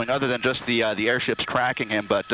involving other than just the airships tracking him. But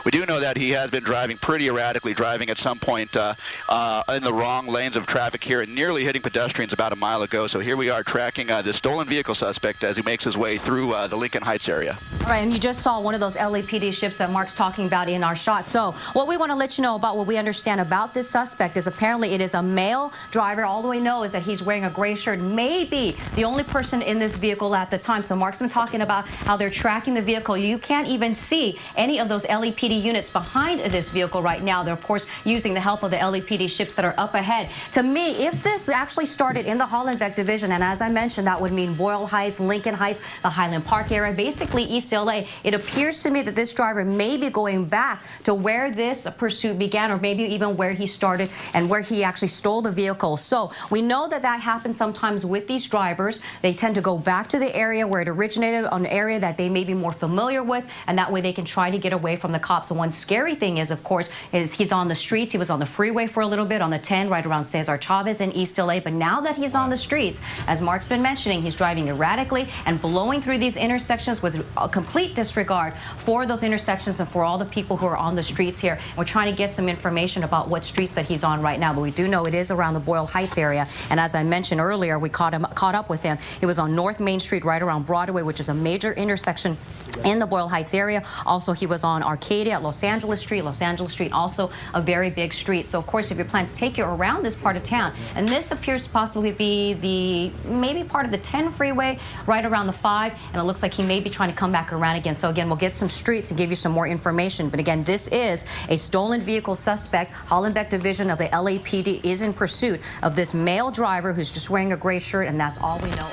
we do know that he has been driving pretty erratically, driving at some point in the wrong lanes of traffic here and nearly hitting pedestrians about a mile ago. So here we are tracking the stolen vehicle suspect as he makes his way through the Lincoln Heights area. All right, and you just saw one of those LAPD ships that Mark's talking about in our shot. So what we want to let you know about what we understand about this suspect is apparently it is a male driver. All we know is that he's wearing a gray shirt, maybe the only person in this vehicle at the time. So Mark's been talking about how they're tracking the vehicle. You can't even see any of those LAPD units behind this vehicle right now. They're, of course, using the help of the LAPD ships that are up ahead. To me, if this actually started in the Hollenbeck division, and as I mentioned, that would mean Boyle Heights, Lincoln Heights, the Highland Park area, basically East LA, it appears to me that this driver may be going back to where this pursuit began, or maybe even where he started and where he actually stole the vehicle. So we know that that happens sometimes with these drivers. They tend to go back to the area where it originated, an area that they may be more familiar with, and that way they can try to get away from the cops. And one scary thing is, of course, is he's on the streets. He was on the freeway for a little bit, on the 10 right around Cesar Chavez in East LA. But now that he's on the streets, as Mark's been mentioning, he's driving erratically and blowing through these intersections with a complete disregard for those intersections and for all the people who are on the streets here. And we're trying to get some information about what streets that he's on right now, but we do know it is around the Boyle Heights area. And as I mentioned earlier, we caught up with him. He was on North Main Street right around Broadway, which is a major intersection in the Boyle Heights area. Also, he was on Arcadia at Los Angeles Street. Los Angeles Street, also a very big street. So, of course, if your plans take you around this part of town, and this appears to possibly be maybe part of the 10 freeway, right around the 5, and it looks like he may be trying to come back around again. So, again, we'll get some streets and give you some more information. But, again, this is a stolen vehicle suspect. Hollenbeck Division of the LAPD is in pursuit of this male driver who's just wearing a gray shirt, and that's all we know.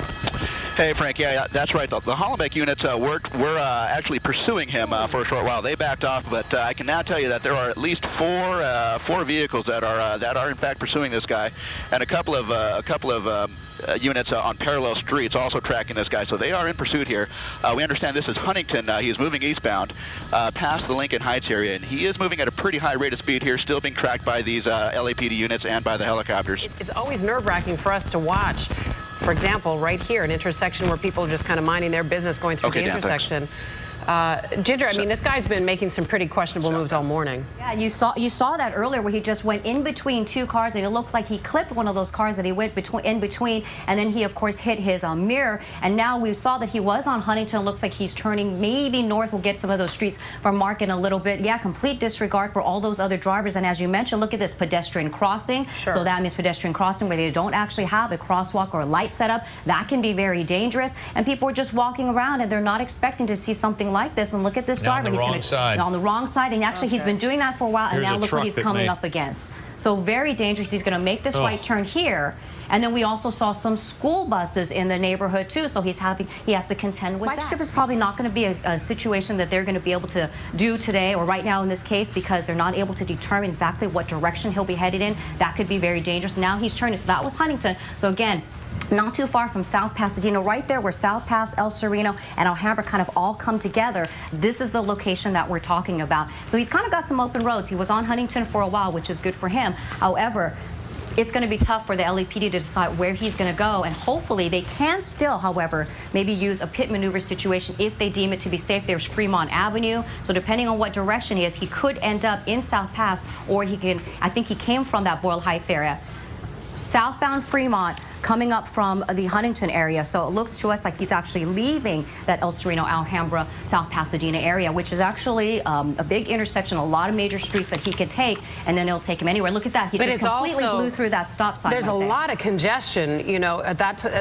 Hey, Frank, yeah, that's right. The Hollenbeck units were actually pursuing him for a short while. They backed off, but I can now tell you that there are at least four vehicles that are in fact pursuing this guy, and a couple of units on parallel streets also tracking this guy. So they are in pursuit here. We understand this is Huntington. He's moving eastbound past the Lincoln Heights area, and he is moving at a pretty high rate of speed here, still being tracked by these LAPD units and by the helicopters. It's always nerve-wracking for us to watch. For example, right here, an intersection where people are just kind of minding their business going through the intersection. Ginger, I mean, this guy's been making some pretty questionable moves all morning. Yeah, you saw that earlier where he just went in between two cars, and it looked like he clipped one of those cars that he went in between, and then he, of course, hit his mirror. And now we saw that he was on Huntington. It looks like he's turning maybe north. We'll get some of those streets from Mark in a little bit. Yeah, complete disregard for all those other drivers. And as you mentioned, look at this pedestrian crossing. Sure. So that means pedestrian crossing where they don't actually have a crosswalk or a light set up. That can be very dangerous. And people are just walking around, and they're not expecting to see something like this. And look at this driver. He's on the wrong side. And actually he's been doing that for a while, and Here's now look what he's coming up against. So very dangerous. He's going to make this right turn here. And then we also saw some school buses in the neighborhood too, so he has to contend with that. Spike strip is probably not going to be a situation that they're going to be able to do today or right now in this case, because they're not able to determine exactly what direction he'll be headed in. That could be very dangerous. Now he's turning, so that was Huntington. So again, not too far from South Pasadena, right there where South Pass, El Sereno, and Alhambra kind of all come together. This is the location that we're talking about. So he's kind of got some open roads. He was on Huntington for a while, which is good for him. However, it's going to be tough for the LAPD to decide where he's going to go, and hopefully they can still, however, maybe use a pit maneuver situation if they deem it to be safe. There's Fremont Avenue, so depending on what direction he is, he could end up in South Pass, or he can, I think he came from that Boyle Heights area. Southbound Fremont, coming up from the Huntington area. So it looks to us like he's actually leaving that El Sereno, Alhambra, South Pasadena area, which is actually a big intersection, a lot of major streets that he could take, and then it'll take him anywhere. Look at that. He just completely blew through that stop sign. There's a lot of congestion, you know, at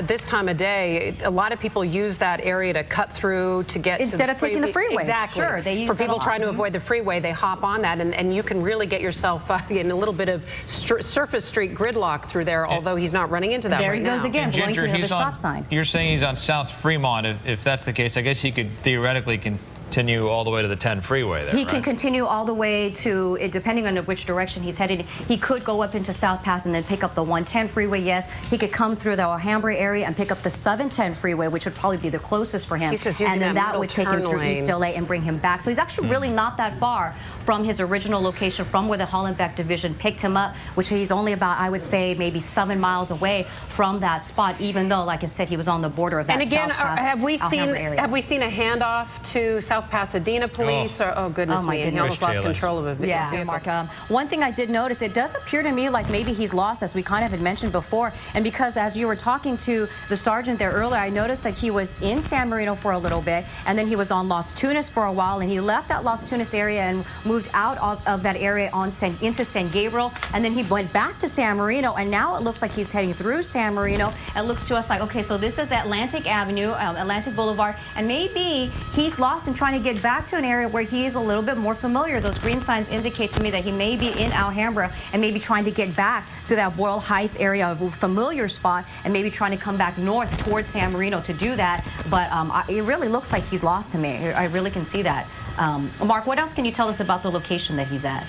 this time of day. A lot of people use that area to cut through to get instead of taking the freeway. Exactly. Sure, they use for people trying to avoid the freeway, they hop on that, and you can really get yourself in a little bit of surface street gridlock through there, although he's not running into that there he goes again, blowing through the stop sign. You're saying he's on South Fremont. If that's the case, I guess he could theoretically continue all the way to the 10 freeway there, He can continue all the way to, depending on which direction he's headed, he could go up into South Pass and then pick up the 110 freeway, yes. He could come through the Alhambra area and pick up the 710 freeway, which would probably be the closest for him. He's just using and then that would take him through lane. East LA and bring him back. So he's actually really not that far from his original location, from where the Hollenbeck division picked him up, which he's only about, I would say, maybe 7 miles away from that spot, even though, like I said, he was on the border of that And again, South Pass, have we Alhambra seen a handoff to South Pasadena police? Oh goodness me, and he almost lost control of it. Yeah, Mark. One thing I did notice, it does appear to me like maybe he's lost, as we kind of had mentioned before. And because as you were talking to the sergeant there earlier, I noticed that he was in San Marino for a little bit, and then he was on Las Tunas for a while, and he left that Las Tunas area and moved out of that area into San Gabriel, and then he went back to San Marino, and now it looks like he's heading through San Marino. It looks to us like, okay, so this is Atlantic Avenue, Atlantic Boulevard, and maybe he's lost and trying to get back to an area where he is a little bit more familiar. Those green signs indicate to me that he may be in Alhambra and maybe trying to get back to that Boyle Heights area of a familiar spot and maybe trying to come back north towards San Marino to do that. But it really looks like he's lost to me. I really can see that. Mark, what else can you tell us about the location that he's at?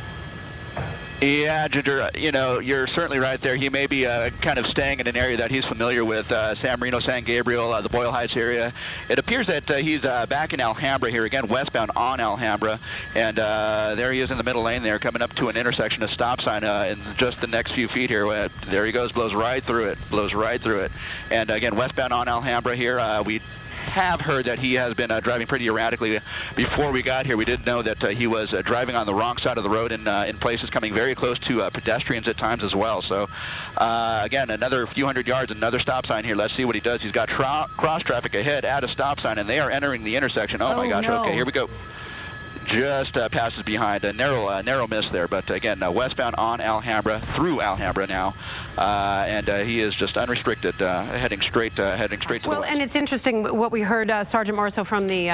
Yeah, Ginger, you know, you're certainly right there. He may be kind of staying in an area that he's familiar with, San Marino, San Gabriel, the Boyle Heights area. It appears that he's back in Alhambra here again, westbound on Alhambra, and there he is in the middle lane there, coming up to an intersection, a stop sign in just the next few feet here. There he goes, blows right through it, And again, westbound on Alhambra here. We have heard that he has been driving pretty erratically. Before we got here, we did know that he was driving on the wrong side of the road in places, coming very close to pedestrians at times as well. So again, another few hundred yards, another stop sign here. Let's see what he does. He's got cross traffic ahead at a stop sign, and they are entering the intersection. Oh my gosh, no. Okay, here we go. Just passes behind, a narrow miss there, but again, westbound on Alhambra, through Alhambra now, and he is just unrestricted, heading straight to the west. Well, and it's interesting what we heard Sergeant Marceau from the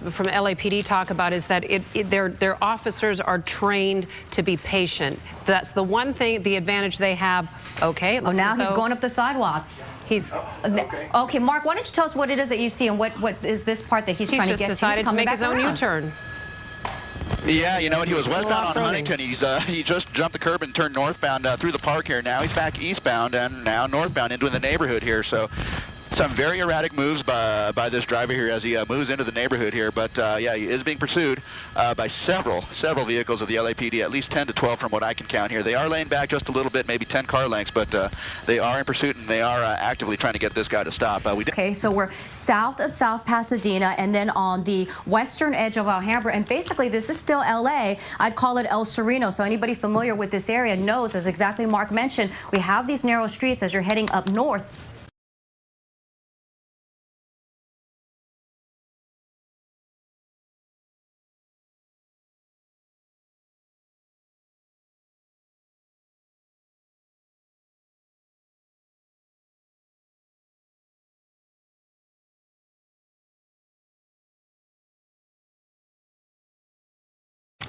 from LAPD talk about is that their officers are trained to be patient. That's the one thing, the advantage they have. Okay. Oh, now he's going up the sidewalk. He's okay. Mark, why don't you tell us what it is that you see and what is this part that he's trying to get to? He's just decided to make his own U-turn. Yeah, you know what? He was westbound on Huntington. He just jumped the curb and turned northbound through the park here. Now he's back eastbound and now northbound into the neighborhood here. So some very erratic moves by this driver here as he moves into the neighborhood here. But yeah, he is being pursued by several vehicles of the LAPD, at least 10 to 12 from what I can count here. They are laying back just a little bit, maybe 10 car lengths, but they are in pursuit and they are actively trying to get this guy to stop. Okay, so we're south of South Pasadena and then on the western edge of Alhambra, and basically this is still LA. I'd call it El Sereno, so anybody familiar with this area knows, as exactly Mark mentioned, we have these narrow streets as you're heading up north.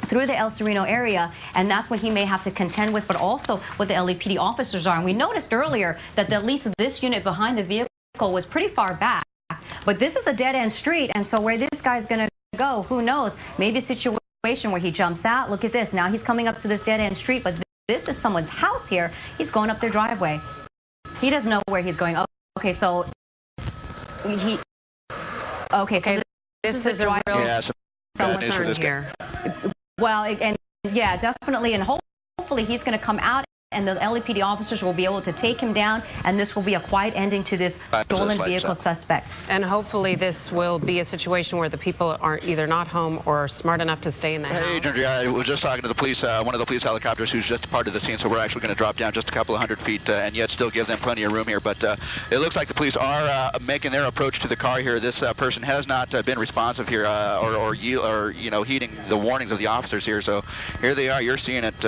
Through the El Sereno area, and that's what he may have to contend with, but also what the LAPD officers are. And we noticed earlier that at least this unit behind the vehicle was pretty far back, but this is a dead-end street, and so where this guy's going to go, who knows? Maybe a situation where he jumps out. Look at this. Now he's coming up to this dead-end street, but this is someone's house here. He's going up their driveway. He doesn't know where he's going. Okay, so this is a real concern here. Well, and yeah, definitely, and hopefully he's going to come out and the LAPD officers will be able to take him down, and this will be a quiet ending to this stolen vehicle suspect. And hopefully this will be a situation where the people are either not home or smart enough to stay in the house. Hey, Ginger, I was just talking to the police, one of the police helicopters who's just part of the scene, so we're actually going to drop down just a couple of hundred feet and yet still give them plenty of room here. But it looks like the police are making their approach to the car here. This person has not been responsive here or you know, heeding the warnings of the officers here. So here they are. You're seeing it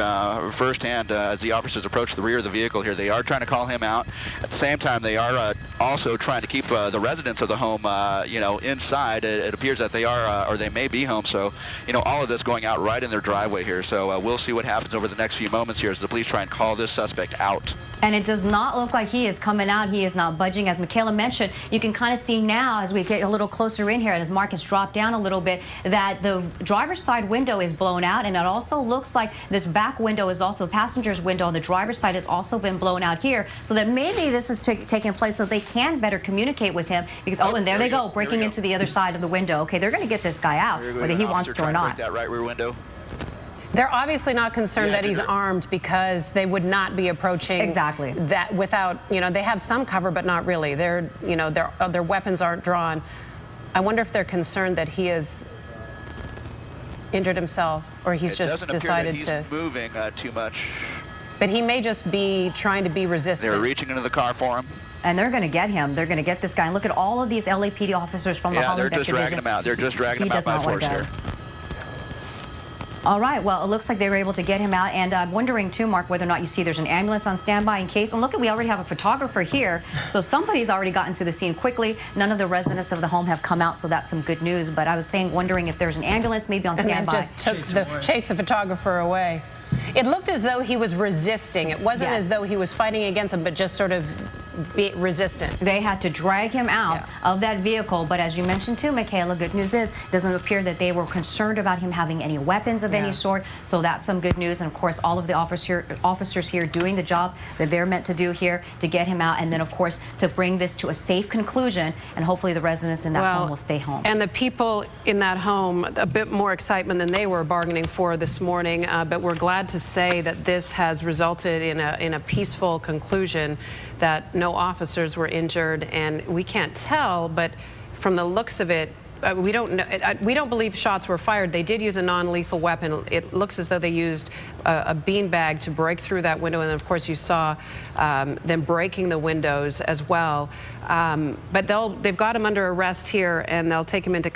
firsthand as the officers approach the rear of the vehicle here. They are trying to call him out. At the same time, they are also trying to keep the residents of the home, you know, inside. It appears that they are, or they may be home. So, you know, all of this going out right in their driveway here. So we'll see what happens over the next few moments here as the police try and call this suspect out. And it does not look like he is coming out. He is not budging. As Michaela mentioned, you can kind of see now as we get a little closer in here and as Mark has dropped down a little bit that the driver's side window is blown out, and it also looks like this back window is also the passenger's window on the driver's side has also been blown out here, so that maybe this is taking place so they can better communicate with him because, oh, and there they go, breaking into the other side of the window. Okay, they're going to get this guy out, whether he wants to or not. That right rear window. They're obviously not concerned that he's armed because they would not be approaching that without, you know, they have some cover, but not really. They're, you know, their weapons aren't drawn. I wonder if they're concerned that he has injured himself or he's just decided to. He's moving too much. But he may just be trying to be resistant. They're reaching into the car for him. And they're going to get him. They're going to get this guy. And look at all of these LAPD officers from the Hollenbeck they're just division. dragging him out. They're just dragging him out by force here. All right, well, it looks like they were able to get him out, and I'm wondering too, Mark, whether or not you see there's an ambulance on standby in case. And look, we already have a photographer here, so somebody's already gotten to the scene quickly. None of the residents of the home have come out, so that's some good news. But I was wondering if there's an ambulance maybe on standby. And just chased the photographer away. It looked as though he was resisting. It wasn't as though he was fighting against him, but just sort of resistant. They had to drag him out of that vehicle, but as you mentioned too, Michaela, good news is it doesn't appear that they were concerned about him having any weapons of any sort, so that's some good news. And of course, all of the officers here doing the job that they're meant to do here to get him out, and then of course to bring this to a safe conclusion, and hopefully the residents in that home will stay home. And the people in that home, a bit more excitement than they were bargaining for this morning, but we're glad to say that this has resulted in a peaceful conclusion, that no officers were injured. And we can't tell, but from the looks of it, we don't know. We don't believe shots were fired. They did use a non-lethal weapon. It looks as though they used a beanbag to break through that window, and of course you saw them breaking the windows as well. But they've got him under arrest here, and they'll take him into